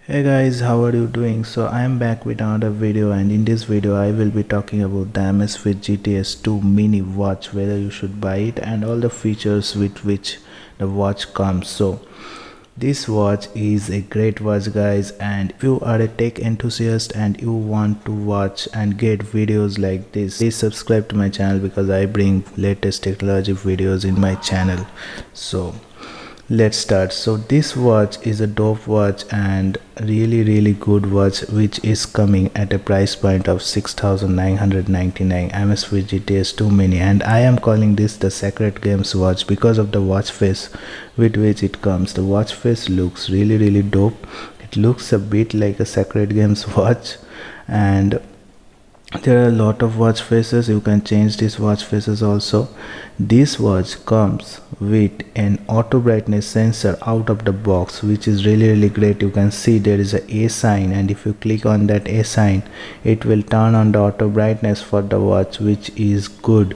Hey guys, how are you doing? So I am back with another video, and in this video I will be talking about the Amazfit GTS 2 mini watch, whether you should buy it and all the features with which the watch comes. So this watch is a great watch guys, and if you are a tech enthusiast and you want to watch and get videos like this, please subscribe to my channel because I bring latest technology videos in my channel. So let's start. So this watch is a dope watch and really good watch, which is coming at a price point of 6,999 Amazfit GTS 2 mini, and I am calling this the Sacred Games watch because of the watch face with which it comes. The watch face looks really dope. It looks a bit like a Sacred Games watch, and there are a lot of watch faces. You can change these watch faces also. This watch comes with an auto brightness sensor out of the box, which is really great. You can see there is a sign, and if you click on that A sign, it will turn on the auto brightness for the watch, which is good.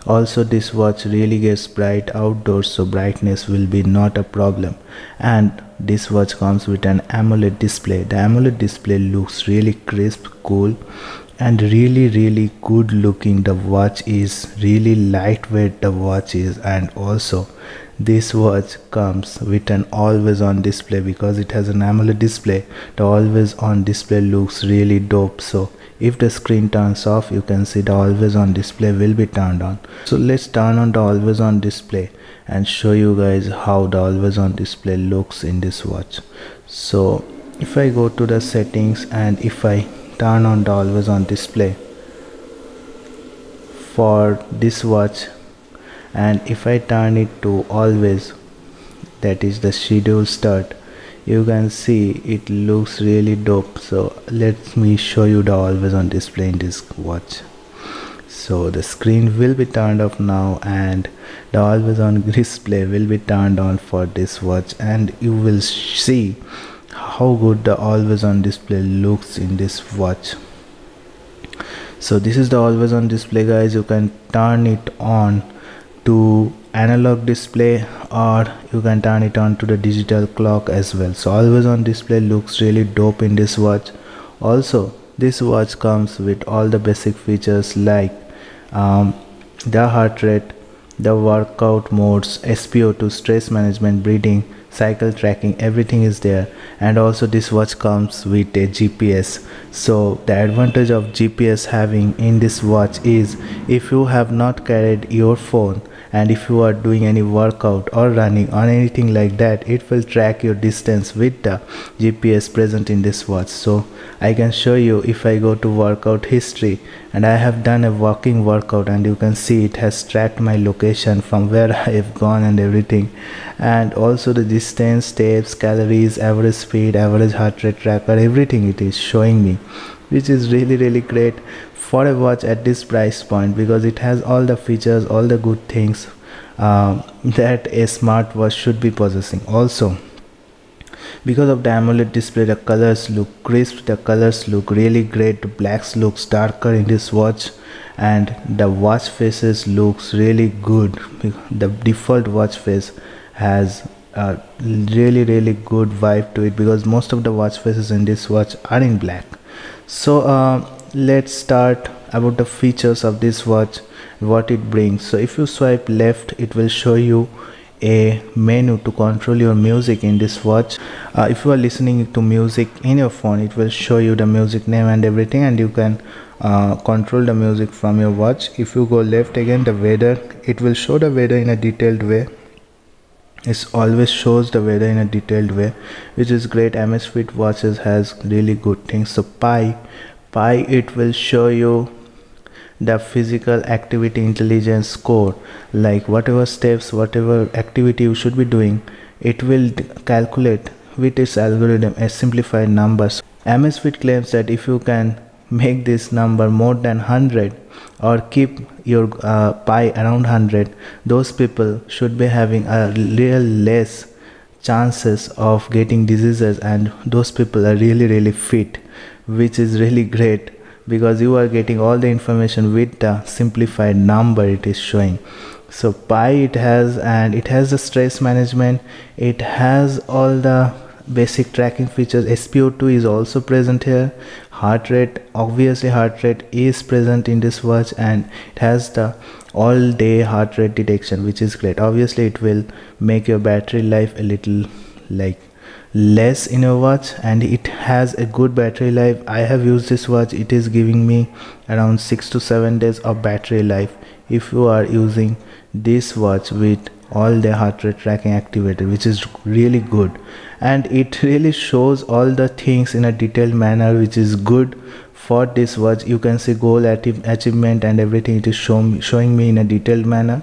Also, this watch really gets bright outdoors, so brightness will be not a problem. And this watch comes with an AMOLED display. The AMOLED display looks really crisp, cool, and really good looking. The watch is really lightweight, the watch is, and also this watch comes with an always on display. Because it has an AMOLED display, the always on display looks really dope. So if the screen turns off, you can see the always on display will be turned on. So let's turn on the always on display and show you guys how the always on display looks in this watch. So if I go to the settings and if I turn on the always on display for this watch, and if I turn it to always, that is the schedule start, you can see it looks really dope. So let me show you the always on display in this watch. So the screen will be turned off now, and the always on display will be turned on for this watch, and you will see how good the always on display looks in this watch. So this is the always on display guys. You can turn it on to analog display, or you can turn it on to the digital clock as well. So always on display looks really dope in this watch. Also, this watch comes with all the basic features like the heart rate, the workout modes, SpO2, stress management, breathing, cycle tracking, everything is there. And also this watch comes with a GPS. So the advantage of GPS having in this watch is, if you have not carried your phone and if you are doing any workout or running or anything like that, it will track your distance with the GPS present in this watch. So I can show you, if I go to workout history and I have done a walking workout, and you can see it has tracked my location from where I have gone and everything, and also the distance, steps, calories, average speed, average heart rate tracker, everything it is showing me, which is really great for a watch at this price point, because it has all the features, all the good things that a smartwatch should be possessing. Also, because of the AMOLED display, the colors look crisp, the colors look really great. The blacks looks darker in this watch, and the watch faces looks really good. The default watch face has a really good vibe to it, because most of the watch faces in this watch are in black. So let's start about the features of this watch, what it brings. So if you swipe left, it will show you a menu to control your music in this watch. If you are listening to music in your phone, it will show you the music name and everything, and you can control the music from your watch. If you go left again, the weather, it will show the weather in a detailed way. It always shows the weather in a detailed way, which is great. Amazfit watches has really good things. So Pi, it will show you the physical activity intelligence score, like whatever steps, whatever activity you should be doing, it will calculate with its algorithm a simplified numbers. Amazfit claims that if you can make this number more than 100 or keep your pi around 100, those people should be having a real less chances of getting diseases, and those people are really fit, which is really great, because you are getting all the information with the simplified number it is showing. So Pi it has, and it has the stress management, it has all the basic tracking features. SpO2 is also present here. Heart rate, obviously heart rate is present in this watch, and it has the all day heart rate detection, which is great. Obviously it will make your battery life a little like less in your watch, and it has a good battery life. I have used this watch, it is giving me around 6 to 7 days of battery life if you are using this watch with all the heart rate tracking activated, which is really good. And it really shows all the things in a detailed manner, which is good for this watch. You can see goal achievement and everything, it is showing me in a detailed manner.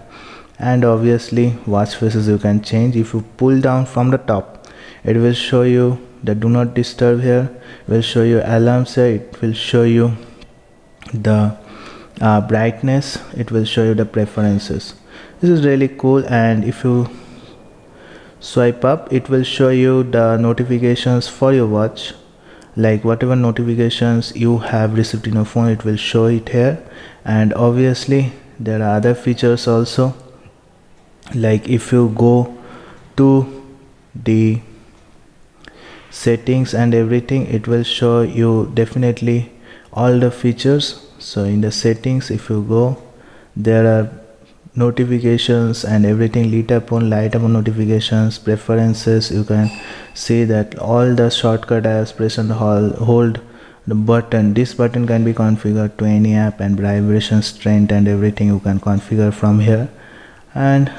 And obviously watch faces you can change. If you pull down from the top, it will show you the do not disturb here, will show you alarms here, it will show you the brightness, it will show you the preferences. This is really cool. And if you swipe up, it will show you the notifications for your watch, like whatever notifications you have received in your phone, it will show it here. And obviously there are other features also, like if you go to the settings and everything, it will show you definitely all the features. So in the settings, if you go, there are notifications and everything, light upon notifications, preferences. You can see that all the shortcut apps, press and hold the button. This button can be configured to any app, and vibration strength and everything you can configure from here. And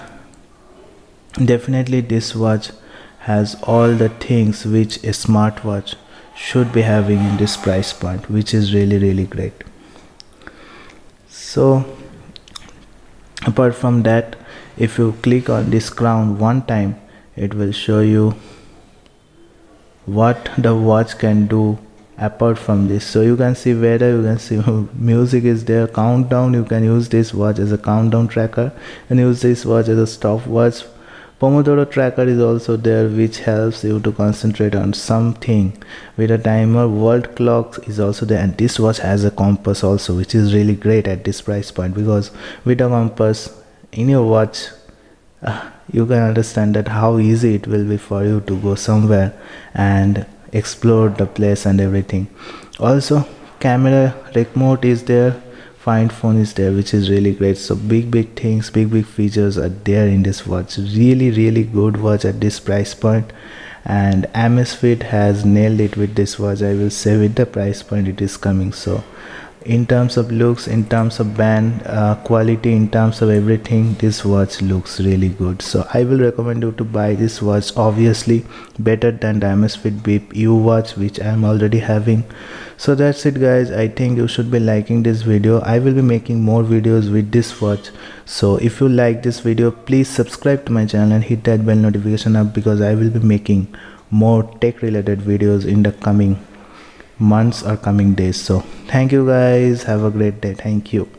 definitely this watch has all the things which a smartwatch should be having in this price point, which is really great. So apart from that, if you click on this crown one time, it will show you what the watch can do apart from this. So you can see weather, you can see music is there, countdown. You can use this watch as a countdown tracker and use this watch as a stopwatch. Pomodoro tracker is also there, which helps you to concentrate on something with a timer. World clock is also there, and this watch has a compass also, which is really great at this price point, because with a compass in your watch, you can understand that how easy it will be for you to go somewhere and explore the place and everything. Also camera remote is there, find phone is there, which is really great. So big things, big features are there in this watch. Really good watch at this price point. And Amazfit has nailed it with this watch, I will say, with the price point it is coming. So in terms of looks, in terms of band quality, in terms of everything, this watch looks really good. So I will recommend you to buy this watch, obviously better than the Amazfit Bip U watch, which I am already having. So that's it guys, I think you should be liking this video. I will be making more videos with this watch. So if you like this video, please subscribe to my channel and hit that bell notification up, because I will be making more tech related videos in the coming months or coming days. So thank you guys, have a great day. Thank you.